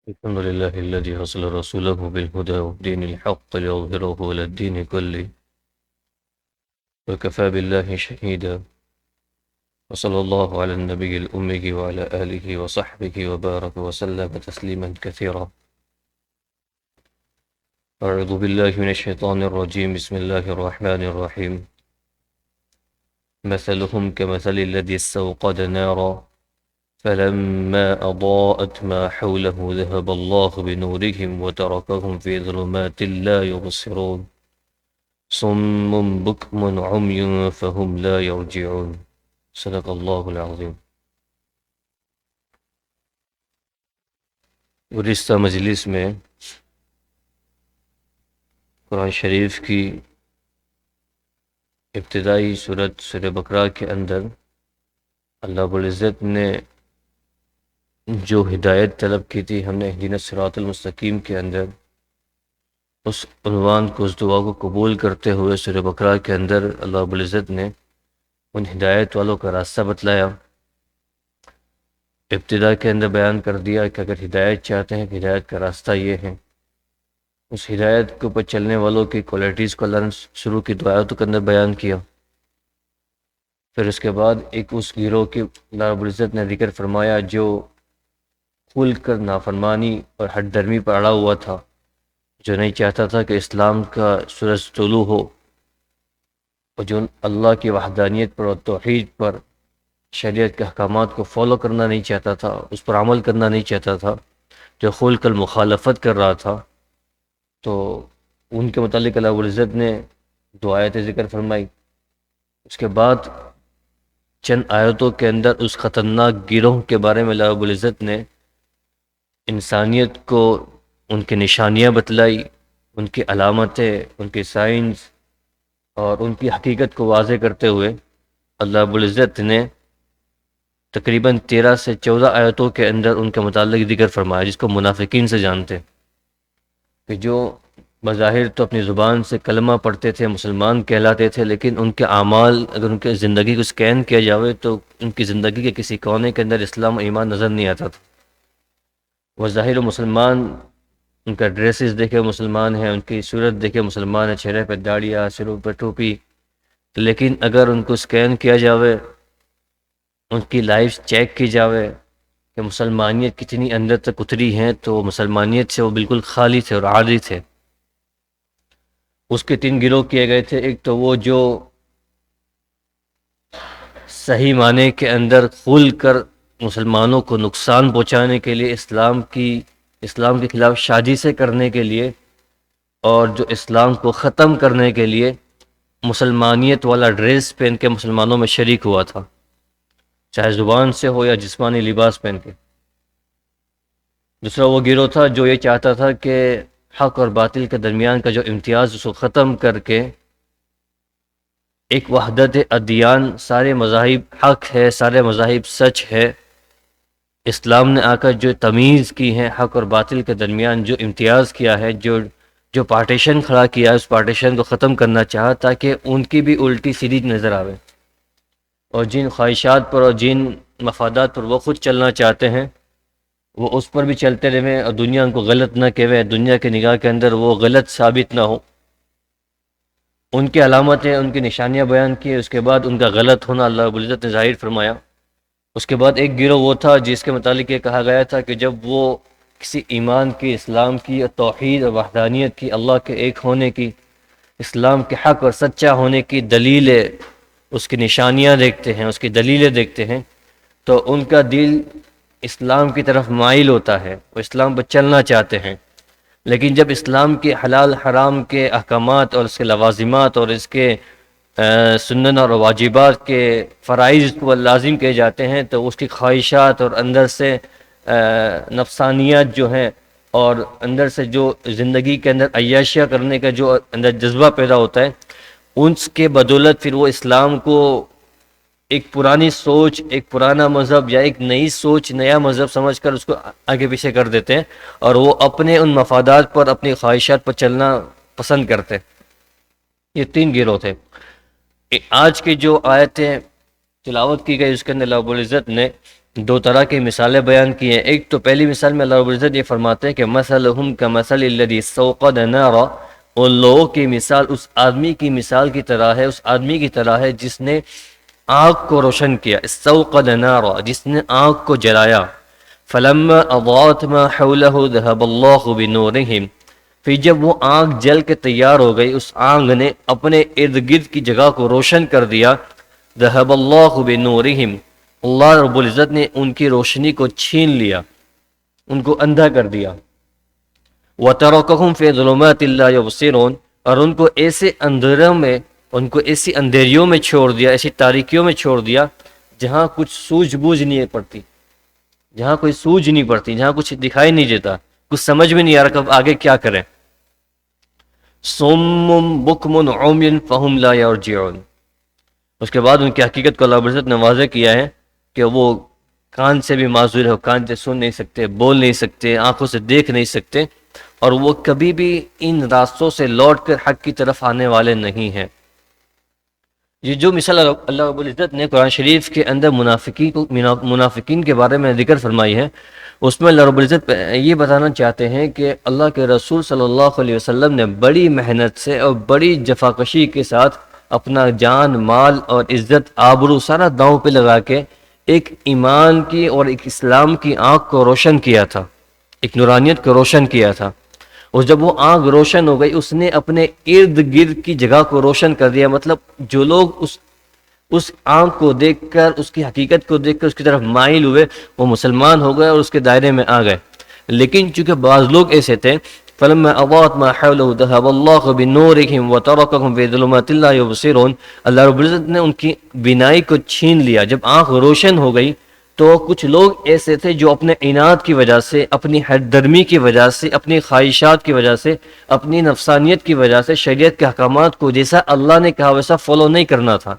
الحمد لله الذي أرسل رسوله بالهدى ودين الحق ليظهره على الدين كله وكفى بالله شهيدا وصلى الله على النبي الأمي وعلى آله وصحبه وبارك وسلم تسليما كثيرا. أعوذ بالله من الشيطان الرجيم. بسم الله الرحمن الرحيم. مثلهم كمثل الذي استوقد نارا فلما أضاءت ما حوله ذهب الله بنورهم وتركهم في ظلمات لا يبصرون صم بكم عمي فهم لا يرجعون. صدق اللہ العظیم. گزشتہ مجلس میں قرآن شریف کی ابتدائی سورہ بقرہ کے اندر اللہ رب العزت نے جو ہدایت طلب کی تھی، ہم نے اہدنا الصراط المستقیم کے اندر اس عنوان کو، اس دعا کو قبول کرتے ہوئے سورہ بقرہ کے اندر اللہ رب العزت نے ان ہدایت والوں کا راستہ بتلایا. ابتدا کے اندر بیان کر دیا کہ اگر ہدایت چاہتے ہیں کہ ہدایت کا راستہ یہ ہے. اس ہدایت کے اوپر چلنے والوں کی کوالٹیز کو اللہ نے شروع کی دعایتوں کے اندر بیان کیا. پھر اس کے بعد ایک اس گروہ کی اللہ رب العزت نے ذکر فرمایا جو کھل کر نافرمانی اور ہٹ درمی پر اڑا ہوا تھا، جو نہیں چاہتا تھا کہ اسلام کا سورج طلوع ہو، اور جو اللہ کی وحدانیت پر اور توحید پر، شریعت کے احکامات کو فالو کرنا نہیں چاہتا تھا، اس پر عمل کرنا نہیں چاہتا تھا، جو کھل کر مخالفت کر رہا تھا. تو ان کے متعلق اللہ رب العزت نے دو آیتیں ذکر فرمائی. اس کے بعد چند آیتوں کے اندر اس خطرناک گروہ کے بارے میں اللہ رب العزت نے انسانیت کو ان کی نشانیاں بتلائی، ان کی علامتیں، ان کی سائنس اور ان کی حقیقت کو واضح کرتے ہوئے اللہ رب العزت نے تقریباً 13 سے 14 آیتوں کے اندر ان کے متعلق ذکر فرمایا، جس کو منافقین سے جانتے ہیں، کہ جو بظاہر تو اپنی زبان سے کلمہ پڑھتے تھے، مسلمان کہلاتے تھے، لیکن ان کے اعمال اگر ان کے زندگی کو سکین کیا جاوے تو ان کی زندگی کے کسی کونے کے اندر اسلام و ایمان نظر نہیں آتا تھا. وہ ظاہر مسلمان، ان کا ڈریسز دیکھے مسلمان ہیں، ان کی صورت دیکھے مسلمان ہیں، چہرے پہ داڑیاں، سروں پہ ٹوپی، لیکن اگر ان کو سکین کیا جاوے، ان کی لائف چیک کی جاوے کہ مسلمانیت کتنی اندر تک اتری ہیں، تو مسلمانیت سے وہ بالکل خالی تھے اور عاری تھے. اس کے 3 گروہ کیے گئے تھے. ایک تو وہ جو صحیح معنی کے اندر کھل کر مسلمانوں کو نقصان پہنچانے کے لیے، اسلام کے خلاف سازشیں کرنے کے لیے، اور جو اسلام کو ختم کرنے کے لیے مسلمانیت والا ڈریس پہن کے مسلمانوں میں شریک ہوا تھا، چاہے زبان سے ہو یا جسمانی لباس پہن کے. دوسرا وہ گروہ تھا جو یہ چاہتا تھا کہ حق اور باطل کے درمیان کا جو امتیاز اس کو ختم کر کے ایک وحدت ادیان، سارے مذاہب حق ہے، سارے مذاہب سچ ہے. اسلام نے آ کر جو تمیز کی ہے حق اور باطل کے درمیان، جو امتیاز کیا ہے، جو پارٹیشن کھڑا کیا ہے، اس پارٹیشن کو ختم کرنا چاہا تاکہ ان کی بھی الٹی سیدھی نظر آوے، اور جن خواہشات پر اور جن مفادات پر وہ خود چلنا چاہتے ہیں وہ اس پر بھی چلتے رہیں، اور دنیا ان کو غلط نہ کہے، دنیا کے نگاہ کے اندر وہ غلط ثابت نہ ہو. ان کی علامتیں، ان کی نشانیاں بیان کی. اس کے بعد ان کا غلط ہونا اللہ رب العزت نے ظاہر فرمایا. اس کے بعد ایک گروہ وہ تھا جس کے متعلق یہ کہا گیا تھا کہ جب وہ کسی ایمان کی، اسلام کی، توحید اور وحدانیت کی، اللہ کے ایک ہونے کی، اسلام کے حق اور سچا ہونے کی دلیلیں، اس کی نشانیاں دیکھتے ہیں، اس کی دلیلیں دیکھتے ہیں، تو ان کا دل اسلام کی طرف مائل ہوتا ہے، وہ اسلام پر چلنا چاہتے ہیں. لیکن جب اسلام کے حلال حرام کے احکامات اور اس کے لوازمات اور اس کے سنن اور واجبات کے فرائض کو لازم کیے جاتے ہیں، تو اس کی خواہشات اور اندر سے نفسانیات جو ہیں، اور اندر سے جو زندگی کے اندر عیاشیاں کرنے کا جو اندر جذبہ پیدا ہوتا ہے، ان کے بدولت پھر وہ اسلام کو ایک پرانی سوچ، ایک پرانا مذہب یا ایک نئی سوچ، نیا مذہب سمجھ کر اس کو آگے پیچھے کر دیتے ہیں، اور وہ اپنے ان مفادات پر، اپنی خواہشات پر چلنا پسند کرتے ہیں. یہ 3 گروہ تھے. آج کی جو آیتیں تلاوت کی گئی اس کے اندر اللہ رب العزت نے دو طرح کی مثالیں بیان کی ہیں. ایک تو پہلی مثال میں اللہ رب العزت یہ فرماتے ہیں کہ مثلہم کمثل الذی استوقد نارا، ان لوگوں کی مثال اس آدمی کی مثال کی طرح ہے، اس آدمی کی طرح ہے جس نے آگ کو روشن کیا. استوقد نارا، جس نے آگ کو جلایا. فلما اضاءت ما حولہ ذهب اللہ بنورہم، پھر جب وہ آگ جل کے تیار ہو گئی، اس آگ نے اپنے ارد گرد کی جگہ کو روشن کر دیا. ذهب اللہ بنورہم، اللہ رب العزت نے ان کی روشنی کو چھین لیا، ان کو اندھا کر دیا. وَتَرَكَهُمْ فِي ظُلُمَاتٍ لَا يُبْصِرُونَ، اور ان کو ایسے اندھیروں میں، ان کو ایسی اندھیریوں میں چھوڑ دیا، ایسی تاریکیوں میں چھوڑ دیا جہاں کچھ سوجھ بوجھ نہیں پڑتی، جہاں کوئی سوجھ نہیں پڑتی، جہاں کچھ دکھائی نہیں دیتا، کچھ سمجھ میں نہیں آ رہا کہ اب آگے کیا کریں. صُمٌّ بُكْمٌ عُمْيٌ فَهُمْ لَا يَرْجِعُونَ. اس کے بعد ان کی حقیقت کو اللہ رب العزت نے واضح کیا ہے کہ وہ کان سے بھی معذور ہے، کان سے سن نہیں سکتے، بول نہیں سکتے، آنکھوں سے دیکھ نہیں سکتے، اور وہ کبھی بھی ان راستوں سے لوٹ کر حق کی طرف آنے والے نہیں ہیں. یہ جو مثال اللہ رب العزت نے قرآن شریف کے اندر منافقین کے بارے میں ذکر فرمائی ہے، اس میں اللہ رب العزت یہ بتانا چاہتے ہیں کہ اللہ کے رسول صلی اللہ علیہ وسلم نے بڑی محنت سے اور بڑی جفاکشی کے ساتھ اپنا جان، مال اور عزت، آبرو سارا داؤں پہ لگا کے ایک ایمان کی اور ایک اسلام کی آنکھ کو روشن کیا تھا، ایک نورانیت کو روشن کیا تھا. اور جب وہ آنکھ روشن ہو گئی، اس نے اپنے ارد گرد کی جگہ کو روشن کر دیا. مطلب جو لوگ اس آنکھ کو دیکھ کر، اس کی حقیقت کو دیکھ کر اس کی طرف مائل ہوئے، وہ مسلمان ہو گئے اور اس کے دائرے میں آ گئے. لیکن چونکہ بعض لوگ ایسے تھے، فلما اضاءت ما حوله ذهب الله بنورهم وتركهم في ظلمات لا يبصرون، اللہ رب العزت نے ان کی بینائی کو چھین لیا. جب آنکھ روشن ہو گئی تو کچھ لوگ ایسے تھے جو اپنے عناد کی وجہ سے، اپنی حد درمی کی وجہ سے، اپنی خواہشات کی وجہ سے، اپنی نفسانیت کی وجہ سے شریعت کے احکامات کو جیسا اللہ نے کہا ویسا فالو نہیں کرنا تھا،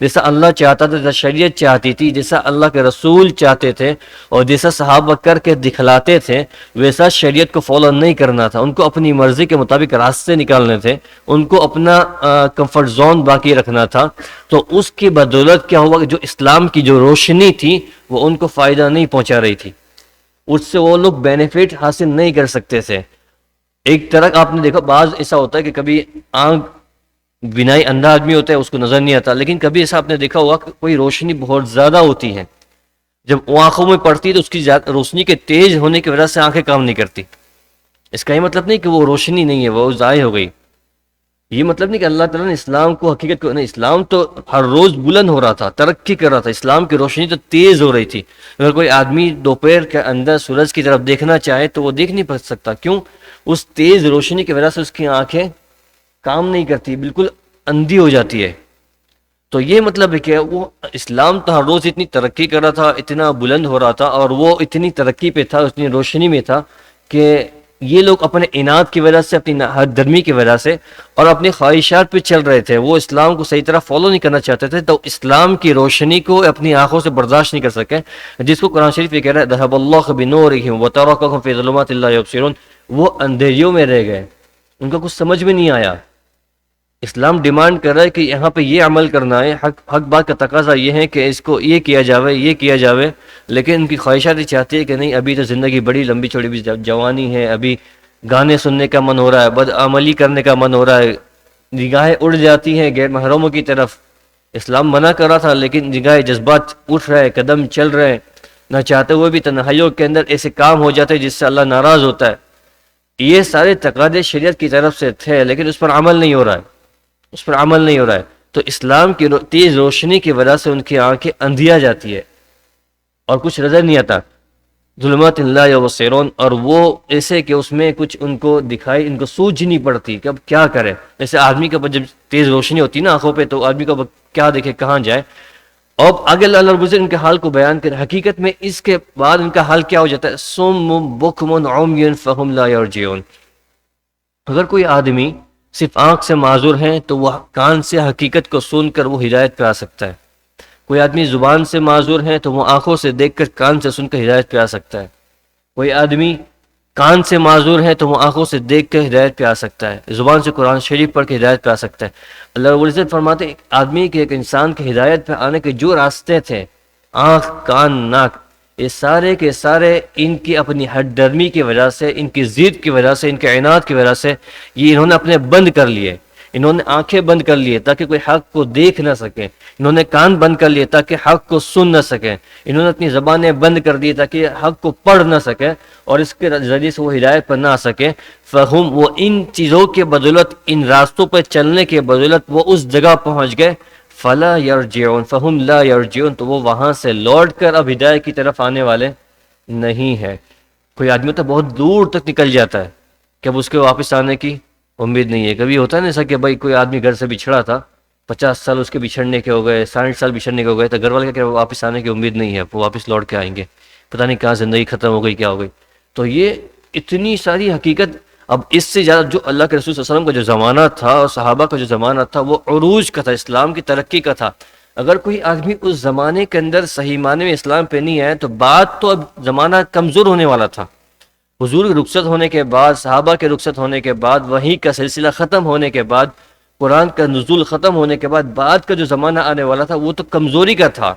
جیسا اللہ چاہتا تھا، جیسا شریعت چاہتی تھی، جیسا اللہ کے رسول چاہتے تھے اور جیسا صحابہ کر کے دکھلاتے تھے، ویسا شریعت کو فالو نہیں کرنا تھا. ان کو اپنی مرضی کے مطابق راستے نکالنے تھے، ان کو اپنا کمفرٹ زون باقی رکھنا تھا. تو اس کی بدولت کیا ہوا کہ جو اسلام کی جو روشنی تھی وہ ان کو فائدہ نہیں پہنچا رہی تھی، اس سے وہ لوگ بینیفٹ حاصل نہیں کر سکتے تھے. ایک طرح آپ نے دیکھا بعض ایسا ہوتا ہے کہ کبھی آنکھ بینائی اندھا آدمی ہوتا ہے، اس کو نظر نہیں آتا، لیکن کبھی ایسا آپ نے دیکھا ہوگا کہ کوئی روشنی بہت زیادہ ہوتی ہے، جب وہ آنکھوں میں پڑتی ہے تو اس کی روشنی کے تیز ہونے کی وجہ سے آنکھیں کام نہیں کرتی. اس کا یہ مطلب نہیں کہ وہ روشنی نہیں ہے، وہ ضائع ہو گئی. یہ مطلب نہیں کہ اللہ تعالیٰ نے اسلام کو، حقیقت کو نہیں، اسلام تو ہر روز بلند ہو رہا تھا، ترقی کر رہا تھا، اسلام کی روشنی تو تیز ہو رہی تھی. اگر کوئی آدمی دوپہر کے اندر سورج کی طرف دیکھنا چاہے تو وہ دیکھ نہیں سکتا. کیوں؟ اس تیز روشنی کی وجہ سے اس کی آنکھیں کام نہیں کرتی، بالکل اندھی ہو جاتی ہے. تو یہ مطلب ہے کہ وہ اسلام تو ہر روز اتنی ترقی کر رہا تھا، اتنا بلند ہو رہا تھا، اور وہ اتنی ترقی پہ تھا، اتنی روشنی میں تھا کہ یہ لوگ اپنے عناد کی وجہ سے، اپنی حد درمی کی وجہ سے اور اپنی خواہشات پہ چل رہے تھے، وہ اسلام کو صحیح طرح فالو نہیں کرنا چاہتے تھے، تو اسلام کی روشنی کو اپنی آنکھوں سے برداشت نہیں کر سکے، جس کو قرآن شریف یہ کہہ رہا ہے ذهب اللہ بنورہم وترکہم فی ظلمات لا یبصرون. وہ اندھیریوں میں رہ گئے، ان کو کچھ سمجھ میں نہیں آیا. اسلام ڈیمانڈ کر رہا ہے کہ یہاں پہ یہ عمل کرنا ہے، حق بات کا تقاضا یہ ہے کہ اس کو یہ کیا جاوے، یہ کیا جاوے، لیکن ان کی خواہشات یہ چاہتی ہے کہ نہیں، ابھی تو زندگی بڑی لمبی چوڑی بھی جوانی ہے، ابھی گانے سننے کا من ہو رہا ہے، بدعملی کرنے کا من ہو رہا ہے، نگاہیں اڑ جاتی ہیں غیر محرموں کی طرف. اسلام منع کر رہا تھا لیکن نگاہیں جذبات اٹھ رہے، قدم چل رہے، نہ چاہتے ہوئے بھی تنہائیوں کے اندر ایسے کام ہو جاتے ہیں جس سے اللہ ناراض ہوتا ہے. یہ سارے تقاضے شریعت کی طرف سے تھے لیکن اس پر عمل نہیں ہو رہا ہے، اس پر عمل نہیں ہو رہا ہے. تو اسلام کی تیز روشنی کی وجہ سے ان کی آنکھیں اندھیا جاتی ہے اور کچھ نظر نہیں آتا. ظلمات لا یبصرون، اور وہ ایسے کہ اس میں کچھ ان کو دکھائی، ان کو سوجھ نہیں پڑتی کہ اب کیا کرے. جیسے آدمی کے جب تیز روشنی ہوتی ہے نا آنکھوں پہ تو آدمی کو کیا دیکھے، کہاں جائے. اور آگے اللہ رب العزت ان کے حال کو بیان کرے. حقیقت میں اس کے بعد ان کا حال کیا ہو جاتا ہے، صم بکم عمی فہم لا یرجعون. اگر کوئی آدمی صرف آنکھ سے معذور ہیں تو وہ کان سے حقیقت کو سن کر وہ ہدایت پہ آ سکتا ہے. کوئی آدمی زبان سے معذور ہیں تو وہ آنکھوں سے دیکھ کر، کان سے سن کر ہدایت پہ آ سکتا ہے. کوئی آدمی کان سے معذور ہے تو وہ آنکھوں سے دیکھ کر ہدایت پہ آ سکتا ہے، زبان سے قرآن شریف پڑھ کے ہدایت پہ آ سکتا ہے. اللہ رب العزت فرماتے ہیں آدمی کے، ایک انسان کے ہدایت پہ آنے کے جو راستے تھے، آنکھ، کان، ناک، یہ سارے کے سارے ان کی اپنی ہٹ درمی کی وجہ سے، ان کی ضد کی وجہ سے، ان کے عناد کی وجہ سے یہ انہوں نے اپنے بند کر لیے، انہوں نے آنکھیں بند کر لیے تاکہ کوئی حق کو دیکھ نہ سکے، انہوں نے کان بند کر لیے تاکہ حق کو سن نہ سکیں، انہوں نے اپنی زبانیں بند کر دی تاکہ حق کو پڑھ نہ سکے اور اس کے ذریعے سے وہ ہدایت پر نہ آ سکے۔ فہم، وہ ان چیزوں کے بدولت، ان راستوں پر چلنے کے بدولت وہ اس جگہ پہنچ گئے، فلا یرجعون، فہم لا یرجعون، تو وہ وہاں سے لوٹ کر اب ہدایت کی طرف آنے والے نہیں ہے۔ کوئی آدمی تو بہت دور تک نکل جاتا ہے کہ اب اس کے واپس آنے کی امید نہیں ہے۔ کبھی ہوتا ہے نا ایسا کہ بھائی کوئی آدمی گھر سے بچھڑا تھا، 50 سال اس کے بچھڑنے کے ہو گئے، 60 سال بچھڑنے کے ہو گئے، تو گھر والے کہ واپس آنے کی امید نہیں ہے، وہ واپس لوٹ کے آئیں گے، پتہ نہیں کہاں زندگی ختم ہو گئی، کیا ہو گئی۔ تو یہ اتنی ساری حقیقت، اب اس سے زیادہ جو اللہ کے رسول صلی اللہ علیہ وسلم کا جو زمانہ تھا اور صحابہ کا جو زمانہ تھا وہ عروج کا تھا، اسلام کی ترقی کا تھا۔ اگر کوئی آدمی اس زمانے کے اندر صحیح معنی میں اسلام پہ نہیں آیا تو بات تو اب زمانہ کمزور ہونے والا تھا۔ حضور کے رخصت ہونے کے بعد، صحابہ کے رخصت ہونے کے بعد، وحی کا سلسلہ ختم ہونے کے بعد، قرآن کا نزول ختم ہونے کے بعد، بعد کا جو زمانہ آنے والا تھا وہ تو کمزوری کا تھا۔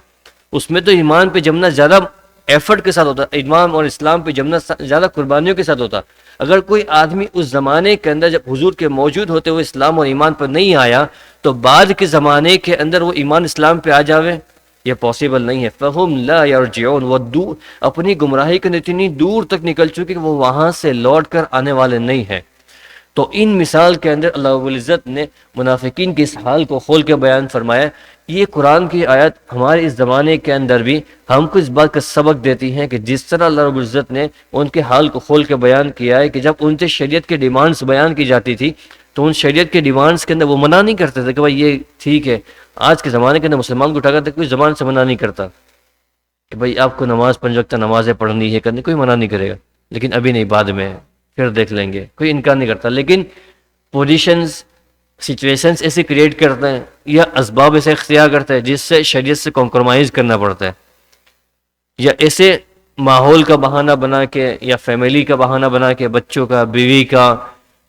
اس میں تو ایمان پہ جمنا زیادہ ایفرٹ کے ساتھ ہوتا، ایمان اور اسلام پہ جمنا زیادہ قربانیوں کے ساتھ ہوتا۔ اگر کوئی آدمی اس زمانے کے اندر جب حضور کے موجود ہوتے ہوئے اسلام اور ایمان پر نہیں آیا تو بعد کے زمانے کے اندر وہ ایمان اسلام پہ آ جاوے، یہ پاسبل نہیں ہے۔ فہم لا یرجعون، وہ اپنی گمراہی کے اتنی دور تک نکل چکے کہ وہ وہاں سے لوٹ کر آنے والے نہیں ہیں۔ تو ان مثال کے اندر اللہ رب العزت نے منافقین کی اس حال کو کھول کے بیان فرمایا۔ یہ قرآن کی آیت ہمارے اس زمانے کے اندر بھی ہم کو اس بات کا سبق دیتی ہیں کہ جس طرح اللہ رب العزت نے ان کے حال کو کھول کے بیان کیا ہے کہ جب ان سے شریعت کے ڈیمانڈز بیان کی جاتی تھی تو ان شریعت کے ڈیمانڈز کے اندر وہ منع نہیں کرتے تھے کہ بھائی یہ ٹھیک ہے۔ آج کے زمانے کے اندر مسلمان کو اٹھا کر کوئی زبان سے منع نہیں کرتا کہ بھائی آپ کو نماز 5 وقتہ نمازیں پڑھنی ہے، کرنی، کوئی منع نہیں کرے گا، لیکن ابھی نہیں، بعد میں پھر دیکھ لیں گے، کوئی انکار نہیں کرتا۔ لیکن پوزیشنز، سچویشنز ایسے کریٹ کرتے ہیں یا اسباب ایسے اختیار کرتے ہیں جس سے شریعت سے کمپرومائز کرنا پڑتا ہے، یا ایسے ماحول کا بہانہ بنا کے یا فیملی کا بہانہ بنا کے، بچوں کا، بیوی کا،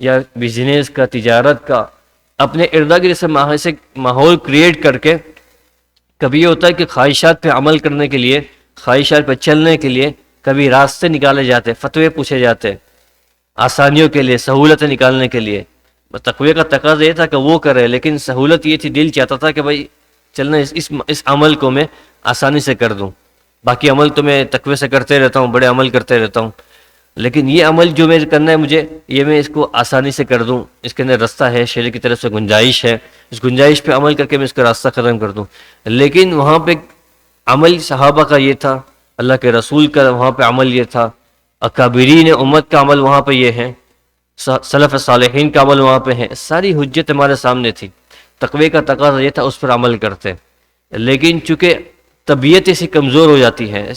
یا بزنس کا، تجارت کا، اپنے ارد گرد سے ماحول کریٹ کر کے، کبھی یہ ہوتا ہے کہ خواہشات پہ عمل کرنے کے لیے، خواہشات پہ چلنے کے لیے کبھی راستے نکالے جاتے، فتوے پوچھے جاتے، آسانیوں کے لیے، سہولتیں نکالنے کے لیے۔ تقوی کا تقاضا یہ تھا کہ وہ کرے، لیکن سہولت یہ تھی، دل چاہتا تھا کہ بھائی چلنا اس عمل کو میں آسانی سے کر دوں، باقی عمل تو میں تقوی سے کرتے رہتا ہوں، بڑے عمل کرتے رہتا ہوں، لیکن یہ عمل جو میں کرنا ہے مجھے، یہ میں اس کو آسانی سے کر دوں، اس کے اندر رستہ ہے، شریعت کی طرف سے گنجائش ہے، اس گنجائش پہ عمل کر کے میں اس کا راستہ ختم کر دوں۔ لیکن وہاں پہ عمل صحابہ کا یہ تھا، اللہ کے رسول کا وہاں پہ عمل یہ تھا، اکابرین امت کا عمل وہاں پہ یہ ہے، سلف صالحین کا عمل وہاں پہ ہے، ساری حجت ہمارے سامنے تھی۔ تقوی کا تقاضا یہ تھا اس پر عمل کرتے، لیکن چونکہ طبیعت ایسی کمزور ہو جاتی ہے،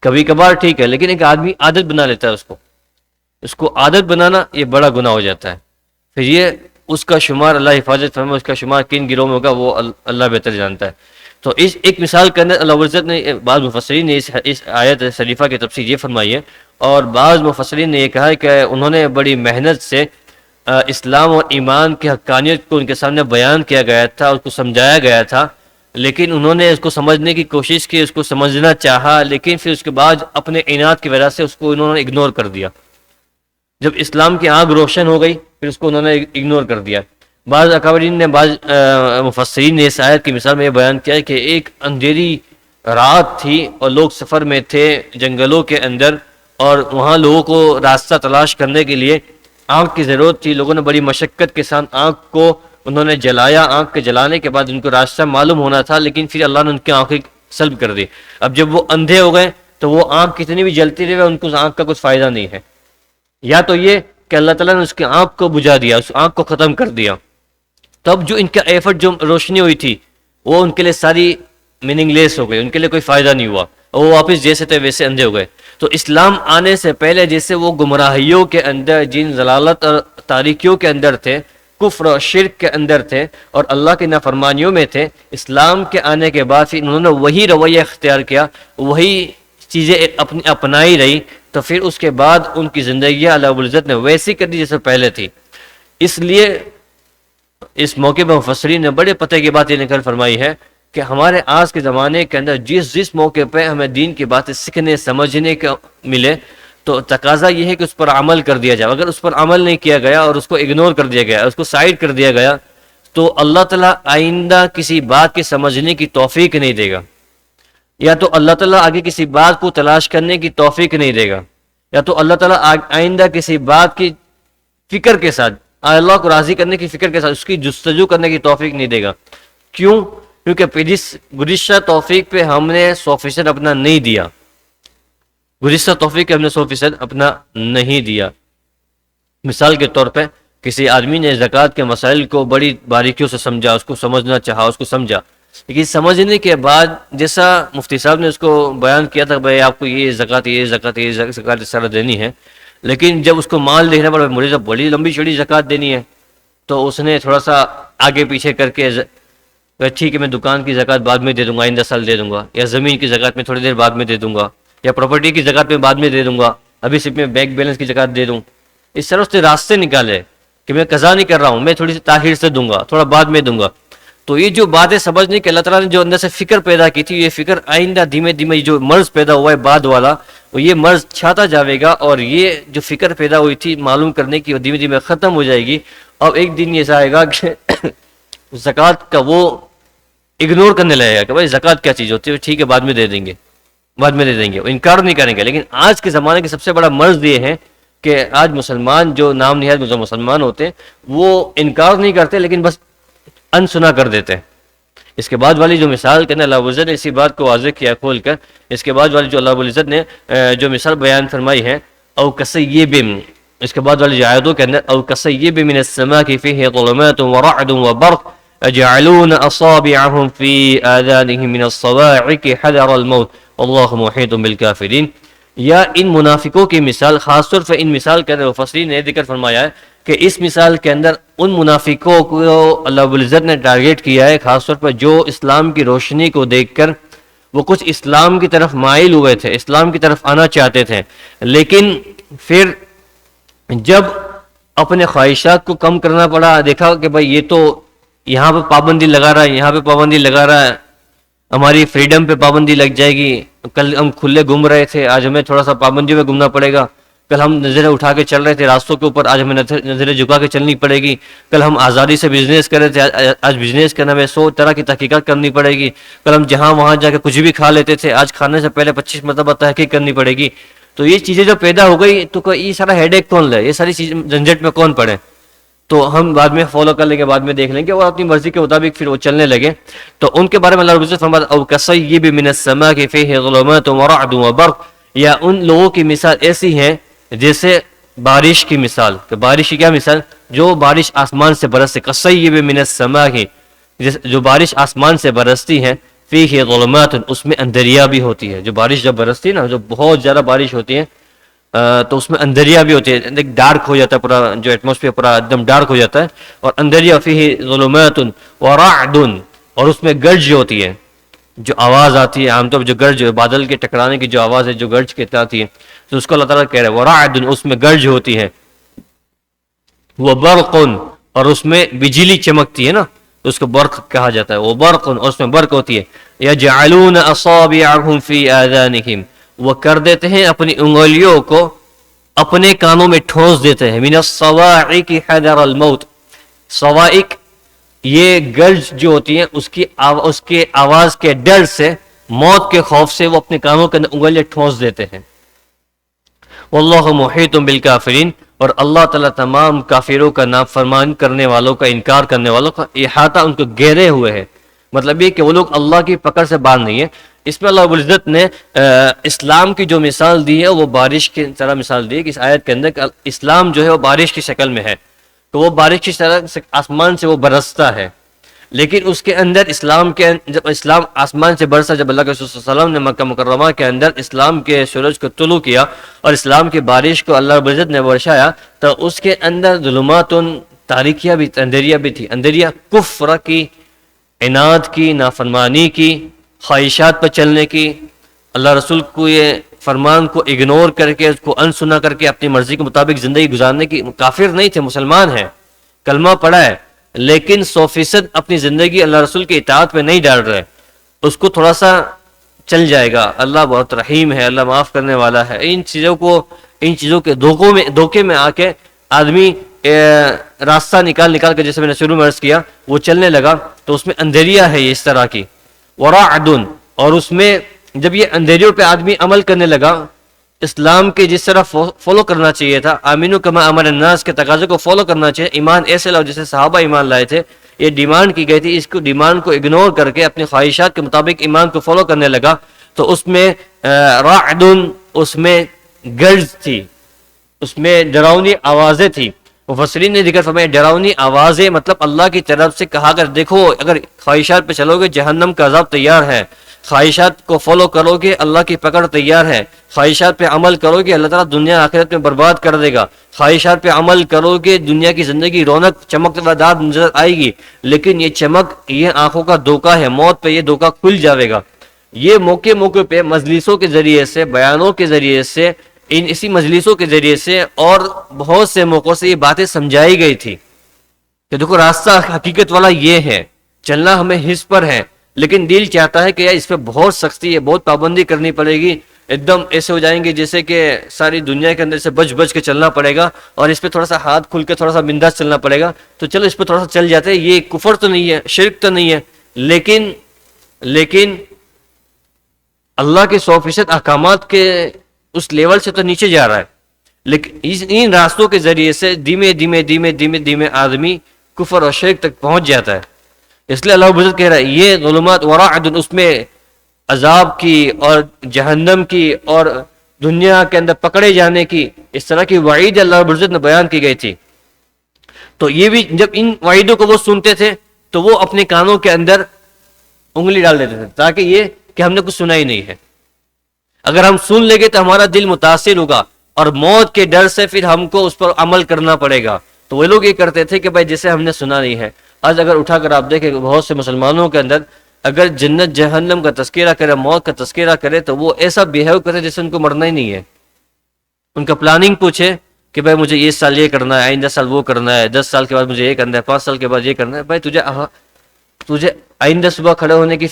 کبھی کبھار ٹھیک ہے، لیکن ایک آدمی عادت بنا لیتا ہے، اس کو عادت بنانا یہ بڑا گناہ ہو جاتا ہے، پھر یہ اس کا شمار، اللہ حفاظت فرمائے، اس کا شمار کن گروہ میں ہوگا وہ اللہ بہتر جانتا ہے۔ تو اس ایک مثال کے اندر اللہ عزت نے، بعض مفسرین نے اس آیت شریفہ کی تفسیر یہ فرمائی ہے، اور بعض مفسرین نے یہ کہا ہے کہ انہوں نے بڑی محنت سے اسلام اور ایمان کی حقانیت کو ان کے سامنے بیان کیا گیا تھا، اس کو سمجھایا گیا تھا، لیکن انہوں نے اس کو سمجھنے کی کوشش کی، اس کو سمجھنا چاہا، لیکن پھر اس کے بعد اپنے عناد کی وجہ سے اس کو انہوں نے اگنور کر دیا۔ جب اسلام کی آنکھ روشن ہو گئی پھر اس کو انہوں نے اگنور کر دیا۔ بعض اکابرین نے، بعض مفسرین نے اس آیت کی مثال میں یہ بیان کیا ہے کہ ایک اندھیری رات تھی اور لوگ سفر میں تھے جنگلوں کے اندر، اور وہاں لوگوں کو راستہ تلاش کرنے کے لیے آنکھ کی ضرورت تھی۔ لوگوں نے بڑی مشقت کے ساتھ آنکھ کو انہوں نے جلایا، آنکھ کے جلانے کے بعد ان کو راستہ معلوم ہونا تھا، لیکن پھر اللہ نے ان کی آنکھیں سلب کر دی۔ اب جب وہ اندھے ہو گئے تو وہ آنکھ کتنی بھی جلتی رہے، ان کو اس آنکھ کا کچھ فائدہ نہیں ہے۔ یا تو یہ کہ اللہ تعالیٰ نے اس کی آنکھ کو بجھا دیا، اس آنکھ کو ختم کر دیا، تب جو ان کا ایفرٹ، جو روشنی ہوئی تھی وہ ان کے لیے ساری میننگ لیس ہو گئی، ان کے لیے کوئی فائدہ نہیں ہوا، اور وہ واپس جیسے تھے ویسے اندھے ہو گئے۔ تو اسلام آنے سے پہلے جیسے وہ گمراہیوں کے اندر، جن ضلالت اور تاریکیوں کے اندر تھے، کفر اور شرک کے اندر تھے اور اللہ کی نافرمانیوں میں تھے، اسلام کے آنے کے بعد پھر انہوں نے وہی رویہ اختیار کیا، وہی چیزیں اپنائی رہی، تو پھر اس کے بعد ان کی زندگی اللہ رب العزت نے ویسی کر دی جیسے پہلے تھی۔ اس لیے اس موقع پر مفسرین نے بڑے پتہ کی بات یہ نکل فرمائی ہے کہ ہمارے آج کے زمانے کے اندر جس موقع پہ ہمیں دین کی باتیں سیکھنے سمجھنے کا ملے تو تقاضا یہ ہے کہ اس پر عمل کر دیا جائے. اگر اس پر عمل نہیں کیا گیا اور اس کو اگنور کر دیا گیا, اس کو سائڈ کر دیا گیا, تو اللہ تعالیٰ آئندہ کسی بات کے سمجھنے کی توفیق نہیں دے گا, یا تو اللہ تعالیٰ آگے کسی بات کو تلاش کرنے کی توفیق نہیں دے گا, یا تو اللہ تعالیٰ آئندہ کسی بات کی فکر کے ساتھ, اللہ کو راضی کرنے کی فکر کے ساتھ اس کی جستجو کرنے کی توفیق نہیں دے گا. کیوں؟ کیونکہ گزشتہ توفیق پہ ہم نے 100% اپنا نہیں دیا, گزشتہ توفیق ہم نے 100% اپنا نہیں دیا. مثال کے طور پہ کسی آدمی نے زکوٰۃ کے مسائل کو بڑی باریکیوں سے سمجھا, اس کو سمجھنا چاہا, اس کو سمجھا, لیکن سمجھنے کے بعد جیسا مفتی صاحب نے اس کو بیان کیا تھا, بھائی آپ کو یہ زکوٰۃ اس طرح دینی ہے, لیکن جب اس کو مال دیکھنا پڑا, مجھے جب بڑی لمبی چڑی زکوٰۃ دینی ہے, تو اس نے تھوڑا سا آگے پیچھے کر کے ٹھیک ہے میں دکان کی زکوٰۃ بعد میں دے دوں گا, آئندہ سال دے دوں گا, یا زمین کی زکوٰۃ میں تھوڑی دیر بعد میں دے دوں گا, یا پراپرٹی کی زکوٰۃ میں بعد میں دے دوں گا, ابھی صرف میں بینک بیلنس کی زکوٰۃ دے دوں. اس طرح اس نے راستے نکالے کہ میں قضا نہیں کر رہا ہوں, میں تھوڑی سی تاخیر سے دوں گا, تھوڑا بعد میں دوں گا. تو یہ جو باتیں سمجھنے کہ اللہ تعالیٰ نے جو اندر سے فکر پیدا کی تھی, یہ فکر آئندہ دھیمے دھیمے جو مرض پیدا ہوا ہے بعد والا, وہ یہ مرض چھاتا جاوے گا, اور یہ جو فکر پیدا ہوئی تھی معلوم کرنے کی, وہ دھیمے دھیمے ختم ہو جائے گی. اور ایک دن یہ آئے گا کہ زکوٰۃ کا وہ اگنور کرنے لگے گا کہ بھائی زکوٰۃ کیا چیز ہوتی ہے, ٹھیک ہے بعد میں دے دیں گے, بعد میں دے دیں گے, وہ انکار نہیں کریں گے. لیکن آج کے زمانے کے سب سے بڑا مرض یہ ہے کہ آج مسلمان جو نام نہاد مسلمان ہوتے ہیں وہ انکار نہیں کرتے, لیکن بس انسنا کر دیتے ہیں. اس کے بعد والی جو مثال کے اللہ العزت نے اسی بات کو واضح کیا کھول کر, اس کے بعد والی جو اللہ العزت نے جو مثال بیان فرمائی ہے, او کصیب, اس کے بعد والی جو آیتوں کے اندر, او کصیب من السماء فیہ ظلمات ورعد وبرق يجعلون اصابعهم في آذانهم من الصواعق حذر الموت والله محيط بالكافرين. یا ان منافقوں کی مثال, خاص طور پر ان مثال کے اندر مفسرین نے ذکر فرمایا ہے کہ اس مثال کے اندر ان منافقوں کو اللہ رب العزت نے ٹارگیٹ کیا ہے, خاص طور پر جو اسلام کی روشنی کو دیکھ کر وہ کچھ اسلام کی طرف مائل ہوئے تھے, اسلام کی طرف آنا چاہتے تھے, لیکن پھر جب اپنے خواہشات کو کم کرنا پڑا, دیکھا کہ بھائی یہ تو یہاں پہ پابندی لگا رہا ہے, یہاں پہ پابندی لگا رہا ہے, ہماری فریڈم پہ پابندی لگ جائے گی. کل ہم کھلے گھوم رہے تھے, آج ہمیں تھوڑا سا پابندیوں میں گھومنا پڑے گا. کل ہم نظریں اٹھا کے چل رہے تھے راستوں کے اوپر, آج ہمیں نظریں جھکا کے چلنی پڑے گی. کل ہم آزادی سے بزنس کر رہے تھے, آج بزنس کرنا ہمیں 100 طرح کی تحقیقات کرنی پڑے گی. کل ہم جہاں وہاں جا کے کچھ بھی کھا لیتے تھے, آج کھانے سے پہلے 25 مرتبہ تحقیق کرنی پڑے گی. تو یہ چیزیں جو پیدا ہو گئی, تو یہ سارا ہیڈ ایک کون لے, یہ ساری چیزیں جھنجھٹ میں کون پڑے. تو ہم بعد میں فالو کر لیں گے, بعد میں دیکھ لیں گے, اور اپنی مرضی کے مطابق پھر وہ چلنے لگے. تو ان کے بارے میں اللہ رب العزت فرماتا ہے, او کصیب من السماء فیہ ظلمات ورعد وبرق, یا ان لوگوں کی مثال ایسی ہے جیسے بارش کی مثال. کہ بارش کی کیا مثال؟ جو بارش آسمان سے برسے, کصیب من السماء, جو بارش آسمان سے برستی ہے, فیہ ظلمات, اس میں اندھیریاں بھی ہوتی ہے. جو بارش جب برستی ہے نا, جو بہت زیادہ بارش ہوتی ہے, تو اس میں اندھیریاں بھی ہوتی ہے, ڈارک ہو جاتا ہے پورا, جو ایٹماسفیئر پورا ایک دم ڈارک ہو جاتا ہے. اور اندھیریاں, فیہ ظلمات ورعد, اور اس میں گرج ہوتی ہے, جو آواز آتی ہے عام طور پر, جو گرج بادل کے ٹکرانے کی جو آواز ہے, جو گرج کے آتی ہے, تو اس کو اللہ تعالیٰ کہہ رہے ہیں ورعد, اس میں گرج ہوتی ہے. وبرق, اور اس میں بجلی چمکتی ہے نا, تو اس کو برق کہا جاتا ہے. وہ برق, اور اس میں برق ہوتی ہے. یجعلون اصابعهم فی آذانہم, وہ کر دیتے ہیں اپنی انگلیوں کو اپنے کانوں میں ٹھونس دیتے ہیں. من الصواعق حذر الموت, صواعق یہ گرج جو ہوتی ہیں, اس کے آواز کے ڈر سے, موت کے خوف سے وہ اپنے کانوں کے اندر انگلیاں ٹھونس دیتے ہیں. واللہ محیط بالکافرین, اور اللہ تعالیٰ تمام کافروں کا نافرمان کرنے والوں کا, انکار کرنے والوں کا احاطہ ان کو گھیرے ہوئے ہے. مطلب یہ کہ وہ لوگ اللہ کی پکڑ سے باہر نہیں ہے. اس میں اللہ رب العزت نے اسلام کی جو مثال دی ہے وہ بارش کی طرح مثال دی ہے, کہ اس آیت کے اندر کہ اسلام جو ہے وہ بارش کی شکل میں ہے, تو وہ بارش کی طرح آسمان سے وہ برستا ہے. لیکن اس کے اندر اسلام کے, جب اسلام آسمان سے برسا, جب اللہ کے رسول صلی اللہ علیہ وسلم نے مکہ مکرمہ کے اندر اسلام کے سورج کو طلوع کیا اور اسلام کی بارش کو اللہ رب العزت نے برسایا, تو اس کے اندر ظلمات, تاریکیاں بھی, اندھیریاں بھی تھی. اندھیریاں کفر کی, عناد کی, نافرمانی کی, خواہشات پر چلنے کی, اللہ رسول کو یہ فرمان کو اگنور کر کے, اس کو انسنا کر کے اپنی مرضی کے مطابق زندگی گزارنے کی. کافر نہیں تھے, مسلمان ہیں, کلمہ پڑھا ہے, لیکن 100% اپنی زندگی اللہ رسول کی اطاعت پہ نہیں ڈال رہے. اس کو تھوڑا سا چل جائے گا، اللہ بہت رحیم ہے، اللہ معاف کرنے والا ہے، ان چیزوں کے دھوکے میں آ کے آدمی راستہ نکال کے، جیسے میں نے شروع میں عرض کیا، وہ چلنے لگا تو اس میں اندھیریا ہے اس طرح کی، ورعد، اور اس میں جب یہ اندھیریوں پہ آدمی عمل کرنے لگا، اسلام کے جس طرح فالو کرنا چاہیے تھا، آمینو کما آمن الناس کے تقاضے کو فالو کرنا چاہیے، ایمان ایسے لاؤ جیسے صحابہ ایمان لائے تھے، یہ ڈیمانڈ کی گئی تھی، اس کو ڈیمانڈ کو اگنور کر کے اپنی خواہشات کے مطابق ایمان کو فالو کرنے لگا، تو اس میں رعد، اس میں گرج تھی، اس میں ڈراؤنی آوازیں تھی۔ مفسرین نے ذکر فرمایا ڈراؤنی آوازیں مطلب اللہ کی طرف سے کہا کر دیکھو اگر خواہشات پہ چلو گے جہنم کا عذاب تیار ہے، خواہشات کو فالو کرو گے اللہ کی پکڑ تیار ہے، خواہشات پہ عمل کرو گے اللہ تعالیٰ دنیا آخرت میں برباد کر دے گا، خواہشات پہ عمل کرو گے دنیا کی زندگی رونق چمکدار نظر آئے گی، لیکن یہ چمک یہ آنکھوں کا دھوکہ ہے، موت پہ یہ دھوکہ کھل جاوے گا۔ یہ موقع پہ مجلسوں کے ذریعے سے، بیانوں کے ذریعے سے، اسی مجلسوں کے ذریعے سے اور بہت سے موقعوں سے یہ باتیں سمجھائی گئی تھی کہ دیکھو راستہ حقیقت والا یہ ہے، چلنا ہمیں حس پر ہے، لیکن دل چاہتا ہے کہ یار اس پہ بہت سختی ہے، بہت پابندی کرنی پڑے گی، ایک دم ایسے ہو جائیں گے جیسے کہ ساری دنیا کے اندر سے بچ کے چلنا پڑے گا، اور اس پہ تھوڑا سا ہاتھ کھل کے تھوڑا سا بنداس چلنا پڑے گا، تو چلو اس پہ تھوڑا سا چل جاتے ہیں، یہ کفر تو نہیں ہے، شرک تو نہیں ہے، لیکن اللہ کے 100% احکامات کے اس لیول سے تو نیچے جا رہا ہے، لیکن ان راستوں کے ذریعے سے دھیمے آدمی کفر اور شرک تک پہنچ جاتا ہے۔ اس لیے اللہ بزرگ کہہ رہا ہے یہ ظلمات ورعد، اس میں عذاب کی اور جہنم کی اور دنیا کے اندر پکڑے جانے کی اس طرح کی وعید اللہ بزرگ نے بیان کی گئی تھی۔ تو یہ بھی جب ان وعیدوں کو وہ سنتے تھے تو وہ اپنے کانوں کے اندر انگلی ڈال دیتے تھے تاکہ یہ کہ ہم نے کچھ سنا ہی نہیں ہے، اگر ہم سن لیں گے تو ہمارا دل متاثر ہوگا اور موت کے ڈر سے پھر ہم کو اس پر عمل کرنا پڑے گا۔ تو وہ لوگ یہ کرتے تھے کہ بھائی جسے ہم نے سنا نہیں ہے، آج اگر اٹھا کر آپ دیکھیں بہت سے مسلمانوں کے اندر اگر جنت جہنم کا تذکرہ کرے، موت کا تذکرہ کرے، تو وہ ایسا بیہیو کرے جیسے ان کو مرنا ہی نہیں ہے۔ ان کا پلاننگ پوچھے کہ بھائی مجھے اس سال یہ کرنا ہے، آئندہ سال وہ کرنا ہے، 10 سال کے بعد مجھے یہ کرنا ہے، 5 سال کے بعد یہ کرنا ہے، بھائی تجھے آئندہ صبح کھڑے ہونے کی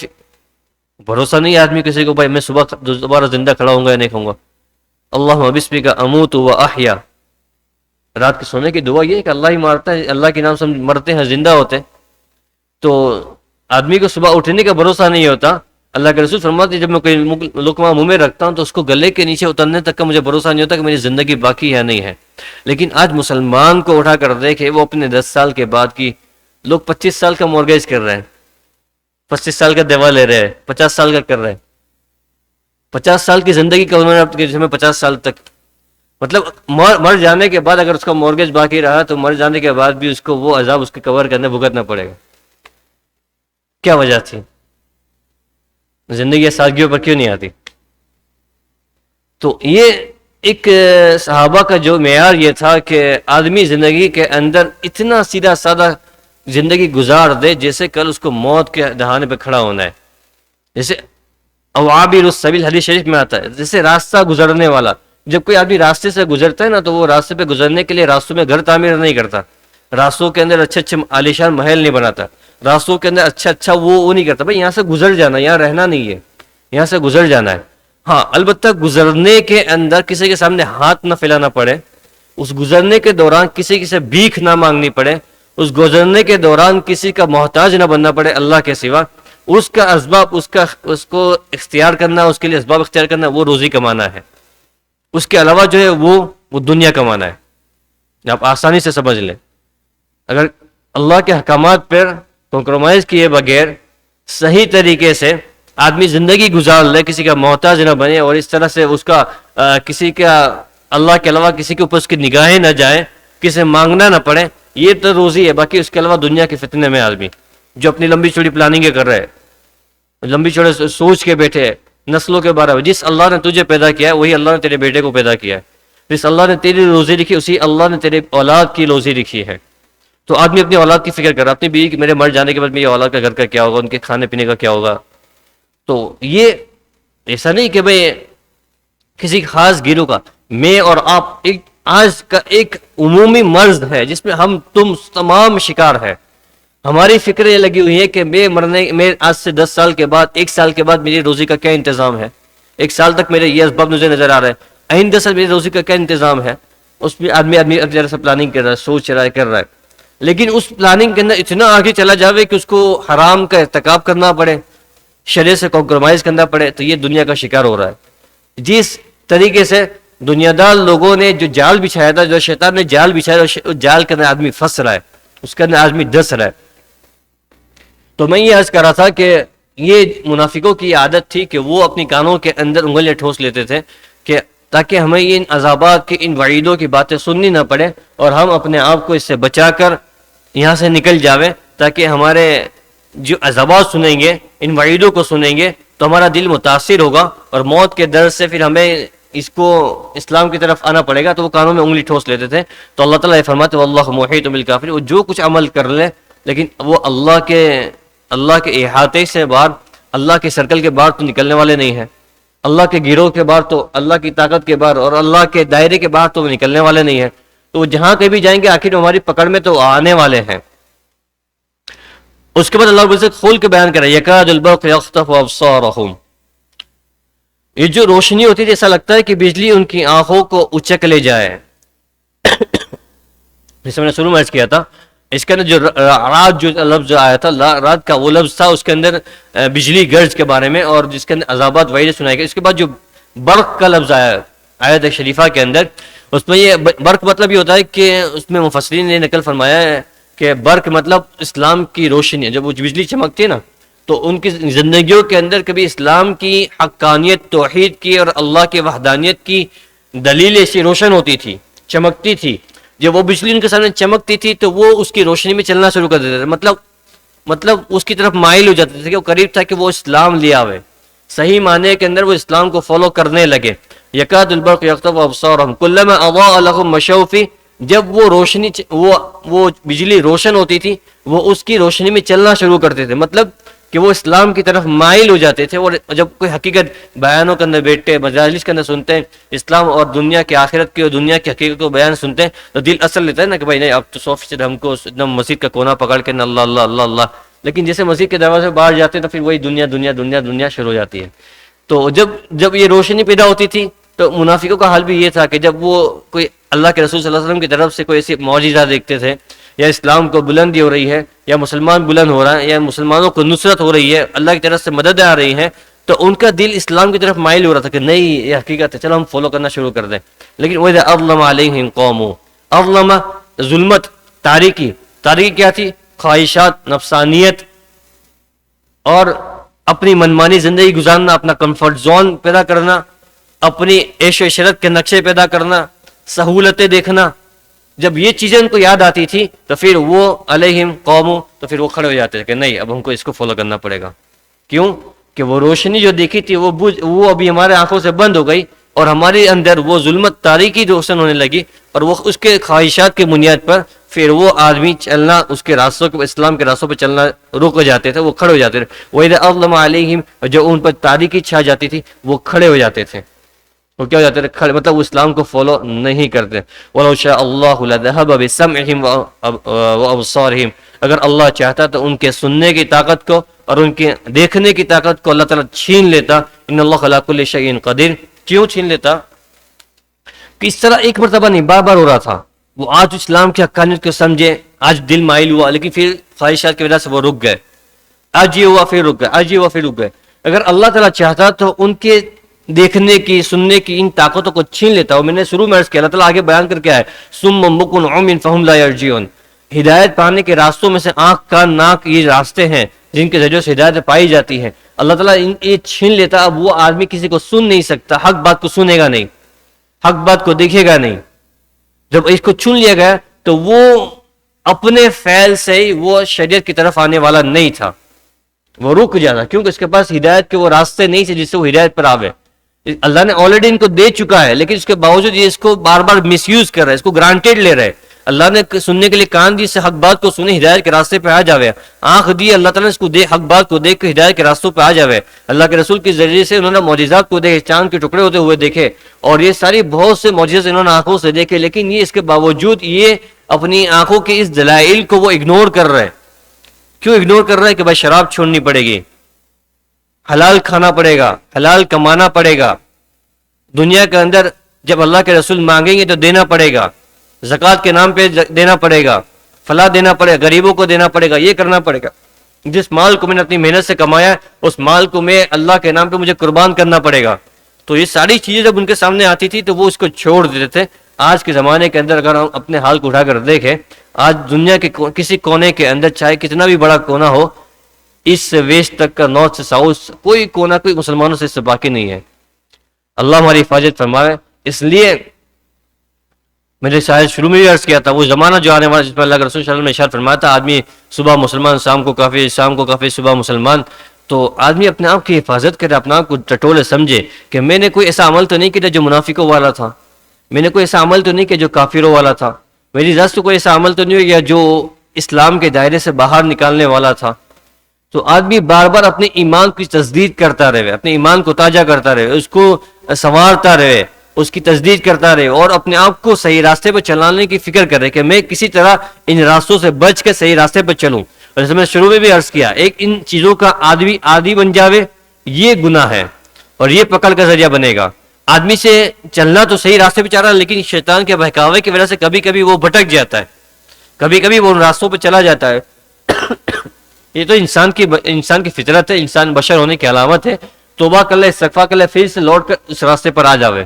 بھروسہ نہیں ہے آدمی کسی کو، بھائی میں صبح دوبارہ زندہ کھڑا ہوں گا یا نہیں کھوں گا۔ اللہم بسمک اموت و احیا، رات کے سونے کی دعا یہ ہے کہ اللہ ہی مارتا ہے، اللہ کے نام سے مرتے ہیں زندہ ہوتے ہیں۔ تو آدمی کو صبح اٹھنے کا بھروسہ نہیں ہوتا، اللہ کے رسول فرماتے ہیں جب میں کوئی لقمہ منہ میں رکھتا ہوں تو اس کو گلے کے نیچے اترنے تک کا مجھے بھروسہ نہیں ہوتا کہ میری زندگی باقی ہے نہیں ہے۔ لیکن آج مسلمان کو اٹھا کر دیکھے وہ اپنے 10 سال کے بعد کی لوگ 25 سال کا مورگیج کر رہے ہیں، 25 سال کا دیوا لے رہے ہیں، 50 سال کا کر رہے ہیں، 50 سال کی زندگی کا انہوں نے جس میں 50 سال تک مطلب مر جانے کے بعد اگر اس کا مورگیج باقی رہا تو مر جانے کے بعد بھی اس کو وہ عذاب اس کے کور کے اندر بھگتنا پڑے گا۔ کیا وجہ تھی؟ زندگی سادگیوں پر کیوں نہیں آتی؟ تو یہ ایک صحابہ کا جو معیار یہ تھا کہ آدمی زندگی کے اندر اتنا سیدھا سادہ زندگی گزار دے جیسے کل اس کو موت کے دہانے پہ کھڑا ہونا ہے، جیسے عابر السبیل حدیث شریف میں آتا ہے، جیسے راستہ گزرنے والا۔ جب کوئی آدمی راستے سے گزرتا ہے نا تو وہ راستے پہ گزرنے کے لیے راستوں میں گھر تعمیر نہیں کرتا، راستوں کے اندر اچھے عالیشان محل نہیں بناتا، راستوں کے اندر اچھا وہ نہیں کرتا، بھائی یہاں سے گزر جانا، یہاں رہنا نہیں ہے، یہاں سے گزر جانا ہے۔ ہاں البتہ گزرنے کے اندر کسی کے سامنے ہاتھ نہ پھیلانا پڑے، اس گزرنے کے دوران کسی سے بھیک نہ مانگنی پڑے، اس گزرنے کے دوران کسی کا محتاج نہ بننا پڑے اللہ کے سوا، اس کا اسباب اس کو اختیار کرنا، اس کے لیے اسباب اختیار کرنا وہ روزی کمانا ہے، اس کے علاوہ جو ہے وہ دنیا کمانا ہے۔ آپ آسانی سے سمجھ لیں، اگر اللہ کے احکامات پر کمپرومائز کیے بغیر صحیح طریقے سے آدمی زندگی گزار لے، کسی کا محتاج نہ بنے اور اس طرح سے اس کا کسی کا اللہ کے علاوہ کسی کے اوپر اس کی نگاہیں نہ جائیں، کسی مانگنا نہ پڑے، یہ تو روزی ہے۔ باقی اس کے علاوہ دنیا کے فتنے میں آدمی جو اپنی لمبی چوڑی پلاننگیں کر رہے ہیں، لمبی چوڑے سوچ کے بیٹھے ہیں نسلوں کے بارے میں، جس اللہ نے تجھے پیدا کیا ہے وہی اللہ نے تیرے بیٹے کو پیدا کیا ہے، جس اللہ نے تیری روزی لکھی اسی اللہ نے تیرے اولاد کی روزی لکھی ہے۔ تو آدمی اپنی اولاد کی فکر کر رہا ہے، اپنی بیوی کہ میرے مر جانے کے بعد میری اولاد کا گھر کا کیا ہوگا، ان کے کھانے پینے کا کیا ہوگا۔ تو یہ ایسا نہیں کہ بھئی کسی خاص گروہ کا، میں اور آپ آج کا ایک عمومی مرض ہے جس میں ہم تم تمام شکار ہے۔ ہماری فکر یہ لگی ہوئی ہے کہ میں آج سے 10 سال کے بعد، 1 سال کے بعد میری روزی کا کیا انتظام ہے، 1 سال تک میرے یہ اسباب مجھے نظر آ رہا ہے، آئندہ سال میری روزی کا کیا انتظام ہے، اس میں آدمی طرح سے پلاننگ کر رہا ہے، سوچ رہا ہے، کر رہا ہے. لیکن اس پلاننگ کے اندر اتنا آگے چلا جاوے کہ اس کو حرام کا ارتکاب کرنا پڑے، شریعت سے کمپرومائز کرنا پڑے، تو یہ دنیا کا شکار ہو رہا ہے. جس طریقے سے دنیا دار لوگوں نے جو جال بچھایا تھا، جو شیطان نے جال بچھایا، اس جال کے اندر آدمی پھنس رہا ہے، اس کے اندر آدمی دس رہا ہے. تو میں یہ عرض کر رہا تھا کہ یہ منافقوں کی عادت تھی کہ وہ اپنی کانوں کے اندر انگلیاں ٹھوس لیتے تھے کہ تاکہ ہمیں ان عذابات کی، ان وعیدوں کی باتیں سننی نہ پڑے اور ہم اپنے آپ کو اس سے بچا کر یہاں سے نکل جاویں، تاکہ ہمارے جو عذابات سنیں گے، ان وعیدوں کو سنیں گے تو ہمارا دل متاثر ہوگا اور موت کے ڈر سے پھر ہمیں اس کو اسلام کی طرف آنا پڑے گا. تو وہ کانوں میں انگلی ٹھوس لیتے تھے. تو اللہ تعالیٰ یہ فرماتے واللہ محیط بالکافرین، وہ جو کچھ عمل کر لے لیکن وہ اللہ کے احاطے سے باہر، اللہ کے سرکل کے باہر تو نکلنے والے نہیں ہیں، اللہ کے گروہ کے باہر تو، اللہ کی طاقت کے باہر اور اللہ کے دائرے کے باہر تو وہ نکلنے والے نہیں ہیں. تو وہ جہاں کہیں بھی جائیں گے آخر ہماری پکڑ میں تو آنے والے ہیں. اس کے بعد اللہ رب العزت کھول کے بیان کرے یکاد البرق یخطف ابصارہم، یہ جو روشنی ہوتی ہے ایسا لگتا ہے کہ بجلی ان کی آنکھوں کو اچک لے جائے. جیسے میں نے شروع میں عرض کیا تھا، اس کے اندر جو رات جو لفظ آیا تھا، رات کا وہ لفظ تھا، اس کے اندر بجلی گرج کے بارے میں اور جس کے اندر عذابات وعید سنائے گئے. اس کے بعد جو برق کا لفظ آیا آیت شریفہ کے اندر، اس میں یہ برق مطلب یہ ہوتا ہے کہ اس میں مفسرین نے نقل فرمایا ہے کہ برق مطلب اسلام کی روشنی ہے. جب وہ بجلی چمکتی ہے نا تو ان کی زندگیوں کے اندر کبھی اسلام کی حقانیت، توحید کی اور اللہ کی وحدانیت کی دلیل ایسی روشن ہوتی تھی، چمکتی تھی. جب وہ بجلی ان کے سامنے چمکتی تھی تو وہ اس کی روشنی میں چلنا شروع کر دیتے تھے، مطلب اس کی طرف مائل ہو جاتے تھے کہ وہ قریب تھا کہ وہ اسلام لیا ہوئے، صحیح معنی کے اندر وہ اسلام کو فالو کرنے لگے. یکاد البرق یخطف ابصارہم کلما اضاء لهم مشوا فیہ، جب وہ روشنی وہ بجلی روشن ہوتی تھی وہ اس کی روشنی میں چلنا شروع کرتے تھے، مطلب کہ وہ اسلام کی طرف مائل ہو جاتے تھے. اور جب کوئی حقیقت بیانوں کے اندر بیٹھتے، مجالس کے اندر سنتے ہیں، اسلام اور دنیا کی آخرت کی اور دنیا کی حقیقت کو بیان سنتے ہیں تو دل اثر لیتا ہے نا کہ بھائی نہیں اب تو 100% ہم کو مسجد کا کونا پکڑ کے اللہ اللہ اللہ اللہ، لیکن جیسے مسجد کے دروازے سے باہر جاتے ہیں تو پھر وہی دنیا دنیا دنیا دنیا شروع ہو جاتی ہے. تو جب یہ روشنی پیدا ہوتی تھی تو منافقوں کا حال بھی یہ تھا کہ جب وہ کوئی اللہ کے رسول صلی اللہ علیہ وسلم کی طرف سے کوئی ایسی معجزہ دیکھتے تھے، یا اسلام کو بلندی ہو رہی ہے، یا مسلمان بلند ہو رہا ہے، یا مسلمانوں کو نصرت ہو رہی ہے، اللہ کی طرف سے مدد آ رہی ہے، تو ان کا دل اسلام کی طرف مائل ہو رہا تھا کہ نہیں یہ حقیقت ہے، چلو ہم فالو کرنا شروع کر دیں. لیکن وَإِذَا أَظْلَمَ عَلَيْهِمْ قَوْمٌ، اظلم ظلمت، تاریکی کیا تھی؟ خواہشات، نفسانیت اور اپنی منمانی زندگی گزارنا، اپنا کمفرٹ زون پیدا کرنا، اپنی عیش و عشرت کے نقشے پیدا کرنا، سہولتیں دیکھنا. جب یہ چیزیں ان کو یاد آتی تھی تو پھر وہ علیہم قوم، تو پھر وہ کھڑے ہو جاتے تھے کہ نہیں اب ہم کو اس کو فالو کرنا پڑے گا. کیوں کہ وہ روشنی جو دیکھی تھی وہ ابھی ہمارے آنکھوں سے بند ہو گئی اور ہمارے اندر وہ ظلمت تاریکی روشن ہونے لگی، اور وہ اس کے خواہشات کی بنیاد پر پھر وہ آدمی چلنا اس کے راستوں کے، اسلام کے راستوں پہ چلنا رک جاتے تھے، وہ کھڑے ہو جاتے تھے. وَإِذَا أَظْلَمَ عَلَيْهِمْ، جو ان پر تاریکی چھا جاتی تھی وہ کھڑے ہو جاتے تھے. وہ کیا ہو جاتے تھے؟ کھڑے، مطلب وہ اسلام کو فالو نہیں کرتے. وَلَوْ شَاءَ اللَّهُ لَذَهَبَ بِسَمْعِهِمْ وَأَبْصَارِهِمْ، اگر اللہ چاہتا تو ان کے سننے کی طاقت کو اور ان کے دیکھنے کی طاقت کو اللہ تعالیٰ چھین لیتا. ان اللہ علی کل شیء قدیر. کیوں چھین لیتا؟ کہ اس طرح ایک مرتبہ نہیں، بار بار ہو رہا تھا. وہ آج اسلام کی حقانیت کو سمجھے، آج دل مائل ہوا، لیکن پھر خواہشات کی وجہ سے وہ رک گئے. آج یہ ہوا پھر رک گئے، آج یہ ہوا پھر رک گئے. اگر اللہ تعالیٰ چاہتا تو ان کے دیکھنے کی، سننے کی ان طاقتوں کو چھین لیتا. اور میں نے شروع میں عرض کیا اللہ تعالیٰ آگے بیان کر کے آئے ثم بکم عمی فہم لا یرجعون، ہدایت پانے کے راستوں میں سے آنکھ، کان، ناک یہ راستے ہیں جن کے ذریعے سے ہدایت پائی جاتی ہے. اللہ تعالیٰ یہ چھین لیتا. اب وہ آدمی کسی کو سن نہیں سکتا، حق بات کو سنے گا نہیں، حق بات کو دیکھے گا نہیں. جب اس کو چن لیا گیا تو وہ اپنے فعل سے ہی وہ شریعت کی طرف آنے والا نہیں تھا، وہ رک جاتا، کیونکہ اس کے پاس ہدایت کے وہ راستے نہیں تھے جس سے وہ ہدایت پر آوے. اللہ نے آلریڈی ان کو دے چکا ہے، لیکن اس کے باوجود یہ اس کو بار بار مس یوز کر رہے، اس کو گرانٹیڈ لے رہے. اللہ نے سننے کے لیے کان دی، سے حق بات کو سنے، ہدایت کے راستے پہ آ جاوے. آنکھ دی، اللہ تعالیٰ نے اس کو دے، حق بات کو دیکھ کے ہدایت کے راستوں پہ آ جاوے. اللہ کے رسول کے ذریعے سے انہوں نے معجزات کو دیکھے، چاند کے ٹکڑے ہوتے ہوئے دیکھے، اور یہ ساری بہت سے معجزات انہوں نے آنکھوں سے دیکھے. لیکن یہ اس کے باوجود یہ اپنی آنکھوں کے اس دلائل کو وہ اگنور کر رہے. کیوں اگنور کر رہا ہے کہ بھائی شراب چھوڑنی پڑے گی، حلال کھانا پڑے گا، حلال کمانا پڑے گا، دنیا کے اندر جب اللہ کے رسول مانگیں گے تو دینا پڑے گا، زکوٰۃ کے نام پہ دینا پڑے گا، فلاح دینا پڑے گا، غریبوں کو دینا پڑے گا، یہ کرنا پڑے گا، جس مال کو میں نے اپنی محنت سے کمایا ہے اس مال کو میں اللہ کے نام پہ مجھے قربان کرنا پڑے گا. تو یہ ساری چیزیں جب ان کے سامنے آتی تھی تو وہ اس کو چھوڑ دیتے تھے. آج کے زمانے کے اندر اگر ہم اپنے حال کو اٹھا کر دیکھیں، آج دنیا کے کسی کونے کے اندر چاہے کتنا بھی بڑا کونا ہو، ایسٹ سے ویسٹ تک کا، نارتھ سے ساؤتھ، کوئی کونا کوئی مسلمانوں سے اس سے باقی نہیں ہے. اللہ ہماری حفاظت فرمائے. اس لیے میں نے شاید شروع میں بھی عرض کیا تھا، وہ زمانہ جو آنے والا جس میں اللہ کے رسول صلی اللہ علیہ وسلم نے ارشاد فرمایا تھا آدمی صبح مسلمان شام کو کافر، شام کو کافر صبح مسلمان. تو آدمی اپنے آپ کی حفاظت کرے، اپنے آپ کو ٹٹولے سمجھے کہ میں نے کوئی ایسا عمل تو نہیں کیا جو منافقوں والا تھا، میں نے کوئی ایسا عمل تو نہیں کیا جو کافروں والا تھا، میری ذات کوئی ایسا عمل تو نہیں ہو گیا جو اسلام کے دائرے سے باہر نکالنے والا تھا. تو آدمی بار بار اپنے ایمان کی تجدید کرتا رہے، اپنے ایمان کو تازہ کرتا رہے، اس کو سنوارتا رہے، اس کی تجدید کرتا رہے، اور اپنے آپ کو صحیح راستے پہ چلانے کی فکر کرے کہ میں کسی طرح ان راستوں سے بچ کے صحیح راستے پہ چلوں. اور جیسے میں شروع میں بھی عرض کیا، ایک ان چیزوں کا آدمی عادی بن جاوے یہ گناہ ہے اور یہ پکڑ کا ذریعہ بنے گا. آدمی سے چلنا تو صحیح راستے پہ چل رہا ہے، لیکن شیطان کے بہکاوے کی وجہ سے کبھی کبھی وہ بھٹک جاتا ہے، کبھی کبھی وہ ان راستوں پہ چلا جاتا ہے. یہ تو انسان کی فطرت ہے، انسان بشر ہونے کی علامت ہے. توبہ کر لے، استغفار کر لے، پھر سے لوٹ کر اس راستے پر آ جاوے،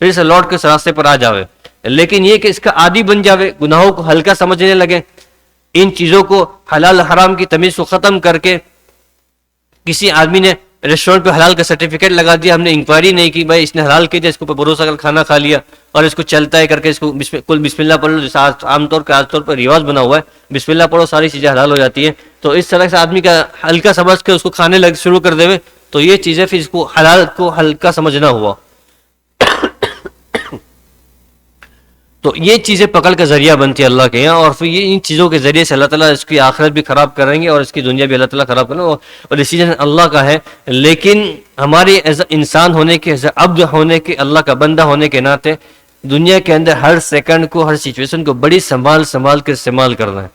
پھر سے لوٹ کر اس راستے پر آ جاوے. لیکن یہ کہ اس کا عادی بن جاوے، گناہوں کو ہلکا سمجھنے لگے، ان چیزوں کو حلال حرام کی تمیز کو ختم کر کے، کسی آدمی نے ریسٹورینٹ پہ حلال کا سرٹیفکیٹ لگا دیا، ہم نے انکوائری نہیں کی، بھائی اس نے حلال کیا، اس کو بھروسہ کر کھانا کھا لیا اور اس کو چلتا ہے کر کے اس کو کل بسم اللہ پڑھ لو، جیسا عام طور پر رواج بنا ہوا ہے، بسم اللہ پڑھو ساری چیزیں حلال ہو جاتی ہیں. تو اس طرح سے آدمی کا ہلکا سمجھ کے اس کو کھانے لگ شروع کر دے، تو یہ چیزیں پھر اس کو حلال کو ہلکا سمجھنا ہوا. تو یہ چیزیں پکڑ کا ذریعہ بنتی ہے اللہ کے یہاں، اور پھر یہ ان چیزوں کے ذریعے سے اللہ تعالیٰ اس کی آخرت بھی خراب کریں گے اور اس کی دنیا بھی اللہ تعالیٰ خراب کریں گے. اور ڈیسیجن اللہ کا ہے، لیکن ہمارے ایز انسان ہونے کے، ایز عبد ہونے کے، اللہ کا بندہ ہونے کے ناطے دنیا کے اندر ہر سیکنڈ کو، ہر سچویشن کو بڑی سنبھال کے استعمال کرنا ہے.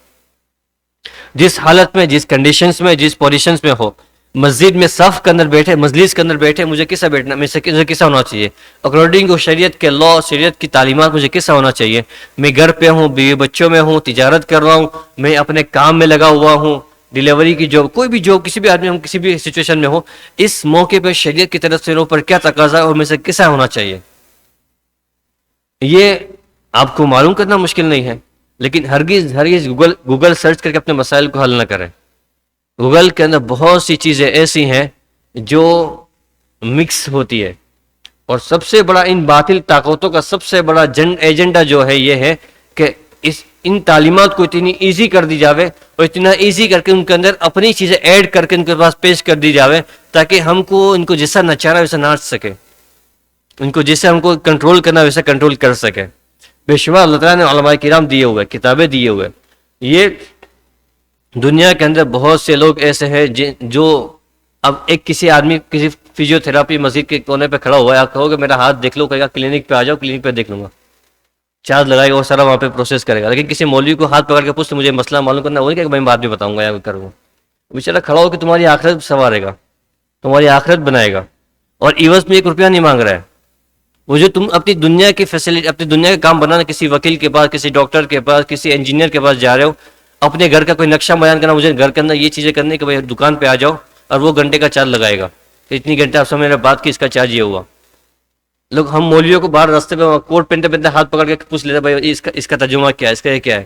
جس حالت میں، جس کنڈیشنز میں، جس پوزیشنز میں ہو، مسجد میں صف کے اندر بیٹھے، مجلس کے اندر بیٹھے، مجھے کیسا بیٹھنا، مجھے کیسا ہونا چاہیے اکارڈنگ ٹو شریعت کے لا، شریعت کی تعلیمات، مجھے کیسا ہونا چاہیے. میں گھر پہ ہوں، بیوی بچوں میں ہوں، تجارت کر رہا ہوں، میں اپنے کام میں لگا ہوا ہوں، ڈیلیوری کی جاب، کوئی بھی جاب، کسی بھی آدمی ہم کسی بھی سچویشن میں ہو، اس موقع پہ شریعت کی طرف سے پر کیا تقاضا ہے اور میں سے کیسا ہونا چاہیے، یہ آپ کو معلوم کرنا مشکل نہیں ہے. لیکن ہرگز گوگل سرچ کر کے اپنے مسائل کو حل نہ کریں. گوگل کے اندر بہت سی چیزیں ایسی ہیں جو مکس ہوتی ہے، اور سب سے بڑا ان باطل طاقتوں کا سب سے بڑا ایجنڈا جو ہے یہ ہے کہ ان تعلیمات کو اتنی ایزی کر دی جاوے، اور اتنا ایزی کر کے ان کے اندر اپنی چیزیں ایڈ کر کے ان کے پاس پیش کر دی جاوے، تاکہ ان کو جیسا نچارا ویسا ناچ سکے، ان کو جیسے ہم کو کنٹرول کرنا ویسا کنٹرول کر سکے. بے شمار اللہ تعالیٰ نے علماء کرام دیے ہوئے، کتابیں دیے ہوئے. یہ دنیا کے اندر بہت سے لوگ ایسے ہیں جو اب ایک کسی آدمی کسی فزیو تھراپی مسجد کے کونے پہ کھڑا ہوا ہے، آپ کہو گے میرا ہاتھ دیکھ لو، کہے گا کلینک پہ آ جاؤ، کلینک پہ دیکھ لوں گا، چارج لگائے گا، وہ سارا وہاں پہ پروسیس کرے گا. لیکن کسی مولوی کو ہاتھ پکڑ کے پوچھ مجھے مسئلہ معلوم کرنا، وہ نہیں کہ میں بعد میں بتاؤں گا یا کروں گا، بیچارہ کھڑا ہو کہ تمہاری آخرت سنوارے گا، تمہاری آخرت بنائے گا، اور ایوز میں 1 روپیہ نہیں مانگ رہا ہے. وہ جو تم اپنی دنیا کی فیسلٹی، اپنی دنیا کا کام بنانا، کسی وکیل کے پاس، کسی ڈاکٹر کے پاس، کسی انجینئر کے پاس جا رہے ہو، اپنے گھر کا کوئی نقشہ بیان کرنا، مجھے گھر کے اندر یہ چیزیں کرنی کہ بھائی دکان پہ آ جاؤ، اور وہ گھنٹے کا چارج لگائے گا کہ اتنی گھنٹے آپ سے میں نے بات کی، اس کا چارج یہ ہوا. لوگ ہم مولویوں کو باہر راستے پہ کوٹ پہنتے پہنتے ہاتھ پکڑ کے پوچھ لیتے بھائی اس کا ترجمہ کیا ہے، اس کا یہ کیا ہے.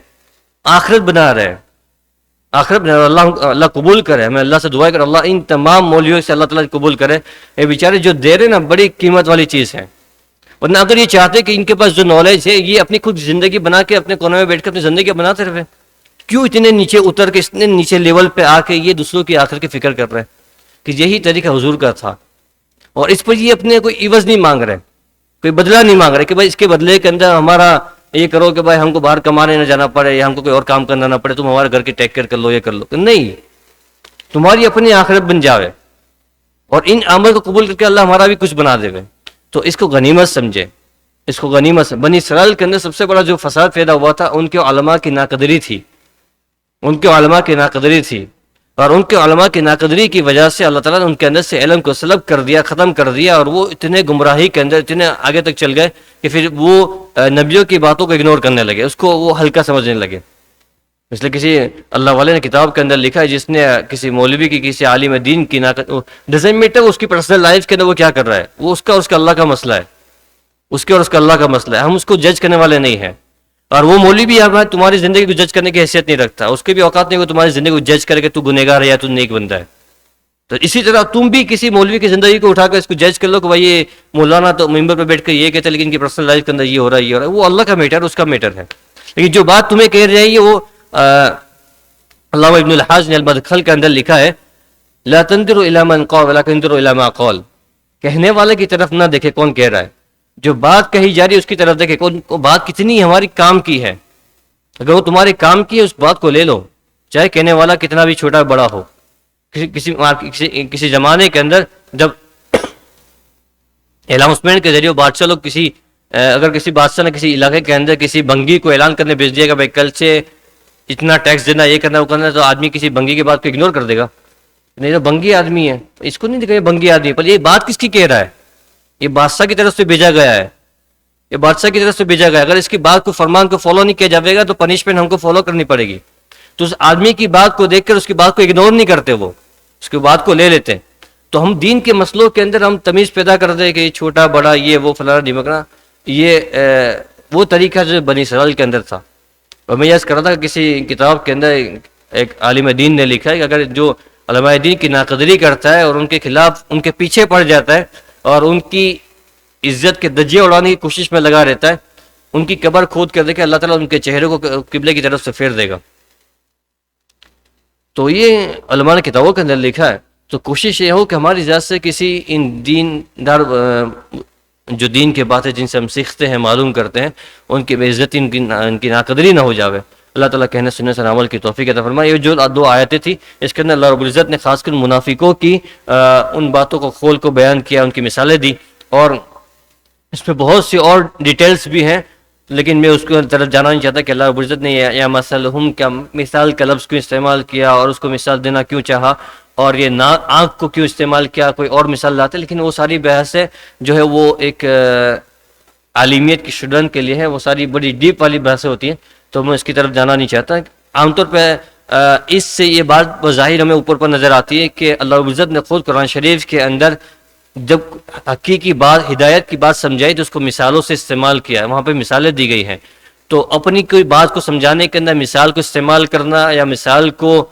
آخرت بنا رہے ہیں، آخرت بنا رہے. اللہ قبول کرے، میں اللہ سے دعا کر اللہ ان تمام مولویوں سے اللہ تعالیٰ قبول کرے. یہ بیچارے جو دے رہے نا بڑی قیمت والی چیز ہے. ورنہ اگر یہ چاہتے کہ ان کے پاس جو نالج ہے یہ اپنی خود زندگی بنا کے اپنے کونے میں بیٹھ کے اپنی زندگی بناتے رہے، کیوں اتنے نیچے اتر کے اتنے نیچے لیول پہ آ کے یہ دوسروں کی آخرت کی فکر کر رہے ہیں کہ یہی طریقہ حضور کا تھا. اور اس پر یہ اپنے کوئی عوض نہیں مانگ رہے، کوئی بدلہ نہیں مانگ رہے کہ بھائی اس کے بدلے کے اندر ہمارا یہ کرو کہ بھائی ہم کو باہر کمانے نہ جانا پڑے یا ہم کو کوئی اور کام کرنا نہ پڑے، تم ہمارے گھر کی ٹیک کیئر کر لو، یہ کر لو. نہیں، تمہاری اپنی آخرت بن جاوے اور ان عمل کو قبول کر کے اللہ ہمارا بھی کچھ بنا دے. تو اس کو غنیمت سمجھے، اس کو غنیمت. بنی اسرائیل کے اندر سب سے بڑا جو فساد پیدا ہوا تھا ان کے علماء کی ناقدری تھی، ان کے علماء کی ناقدری تھی. اور ان کے علماء کی ناقدری کی وجہ سے اللہ تعالیٰ نے ان کے اندر سے علم کو سلب کر دیا، ختم کر دیا، اور وہ اتنے گمراہی کے اندر اتنے آگے تک چل گئے کہ پھر وہ نبیوں کی باتوں کو اگنور کرنے لگے، اس کو وہ ہلکا سمجھنے لگے. اس لیے کسی اللہ والے نے کتاب کے اندر لکھا ہے، جس نے کسی مولوی کی، کسی عالم دین کی ڈزنٹ میٹر اس کی پرسنل لائف کے اندر وہ کیا کر رہا ہے، وہ اس کا اور اس کا اللہ کا مسئلہ ہے، اس کے اور اس کا اللہ کا مسئلہ ہے، ہم اس کو جج کرنے والے نہیں ہیں. اور وہ مولوی بھی تمہاری زندگی کو جج کرنے کی حیثیت نہیں رکھتا، اس کے بھی اوقات نہیں، وہ تمہاری زندگی کو جج کرے کہ تو گنہگار ہے یا تو نیک بندہ ہے. تو اسی طرح تم بھی کسی مولوی کی زندگی کو اٹھا کر اس کو جج کر لو کہ بھائی یہ مولانا تو ممبر پہ بیٹھ کر یہ کہتے ہیں لیکن ان کی پرسنل لائف کے اندر یہ ہو رہا ہے، یہ ہو رہا ہے، وہ اللہ کا میٹر، اس کا میٹر ہے. لیکن جو بات تمہیں کہہ رہی ہے وہ علامہ ابن الحاج نے المدخل کے اندر لکھا ہے، لا تنظروا الی من قال ولکن انظروا الی ما قال. کہنے والے کی طرف نہ دیکھے کون کہہ رہا ہے، جو بات کہی جا رہی ہے اس کی طرف دیکھے کون بات کتنی ہماری کام کی ہے. اگر وہ تمہارے کام کی ہے اس بات کو لے لو، چاہے کہنے والا کتنا بھی چھوٹا بڑا ہو. کسی زمانے کے اندر جب اعلانسمنٹ کے ذریعے بادشاہ لوگ اگر کسی بادشاہ نے کسی علاقے کے اندر کسی بنگی کو اعلان کرنے بھیج دیا کہ بھائی کل سے اتنا ٹیکس دینا، یہ کرنا وہ کرنا، تو آدمی کسی بنگی کی بات کو اگنور کر دے گا. نہیں تو بنگی آدمی ہے، اس کو نہیں دیکھا یہ بنگی آدمی ہے، پر یہ بات کس کی کہہ رہا ہے، یہ بادشاہ کی طرف سے بھیجا گیا ہے، یہ بادشاہ کی طرف سے بھیجا گیا. اگر اس کی بات کو فرمان کو فالو نہیں کیا جائے گا تو پنشمنٹ ہم کو فالو کرنی پڑے گی. تو اس آدمی کی بات کو دیکھ کر اس کی بات کو اگنور نہیں کرتے، وہ اس کی بات کو لے لیتے ہیں. تو ہم دین کے مسئلوں کے اندر ہم تمیز پیدا کر دیں کہ یہ چھوٹا بڑا، یہ وہ فلانا ڈھمکنا، یہ وہ طریقہ جو بنی اسرائیل کے اندر تھا. اور میں یہ کر رہا تھا کہ کسی کتاب کے اندر ایک عالم دین نے لکھا ہے کہ اگر جو علماء دین کی ناقدری کرتا ہے اور ان کے خلاف ان کے پیچھے پڑ جاتا ہے اور ان کی عزت کے دجے اڑانے کی کوشش میں لگا رہتا ہے، ان کی قبر کھود کر دے کہ اللہ تعالیٰ ان کے چہرے کو قبلے کی طرف سے پھیر دے گا. تو یہ علماء نے کتابوں کے اندر لکھا ہے. تو کوشش یہ ہو کہ ہماری ذات سے کسی ان دین دار جو دین کے باتیں جن سے ہم سیکھتے ہیں، معلوم کرتے ہیں، ان کی بے عزتی، ان کی ناقدری نہ ہو جاوے. اللہ تعالیٰ کہنے سننے سے عمل کی توفیق عطا فرمائے. یہ جو دو آیتیں تھیں اس کے اندر اللہ رب العزت نے خاص کر منافقوں کی ان باتوں کو کھول کو بیان کیا، ان کی مثالیں دی، اور اس پہ بہت سی اور ڈیٹیلز بھی ہیں، لیکن میں اس کو طرف جانا نہیں چاہتا کہ اللہ رب العزت نے یا مثلہم کیا مثال کا لفظ کیوں استعمال کیا اور اس کو مثال دینا کیوں چاہا، اور یہ آنکھ کو کیوں استعمال کیا، کوئی اور مثال لاتے. لیکن وہ ساری بحث ہے جو ہے وہ ایک عالمیت کی اسٹوڈنٹ کے لیے ہے، وہ ساری بڑی ڈیپ والی بحثیں ہوتی ہیں، تو میں اس کی طرف جانا نہیں چاہتا. عام طور پہ اس سے یہ بات بظاہر ہمیں اوپر پر نظر آتی ہے کہ اللہ رب العزت نے خود قرآن شریف کے اندر جب حقیقی بات، ہدایت کی بات سمجھائی تو اس کو مثالوں سے استعمال کیا ہے، وہاں پہ مثالیں دی گئی ہیں. تو اپنی کوئی بات کو سمجھانے کے اندر مثال کو استعمال کرنا یا مثال کو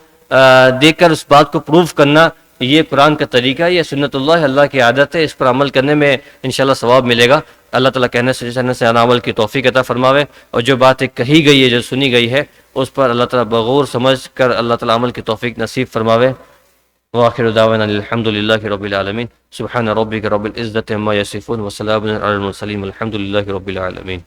دیکھ کر اس بات کو پروف کرنا، یہ قرآن کا طریقہ ہے، یہ سنت اللہ کی عادت ہے. اس پر عمل کرنے میں انشاءاللہ ثواب ملے گا. اللہ تعالیٰ کہنے سے عمل کی توفیق عطا فرماوے، اور جو باتیں کہی گئی ہے، جو سنی گئی ہے، اس پر اللہ تعالیٰ بغور سمجھ کر اللہ تعالیٰ عمل کی توفیق نصیب فرماوے. وآخر دعوانا الحمد للہ رب العالمین. سبحان ربک رب العزة عما یصفون وسلام علی المرسلین والحمد للہ رب العالمین.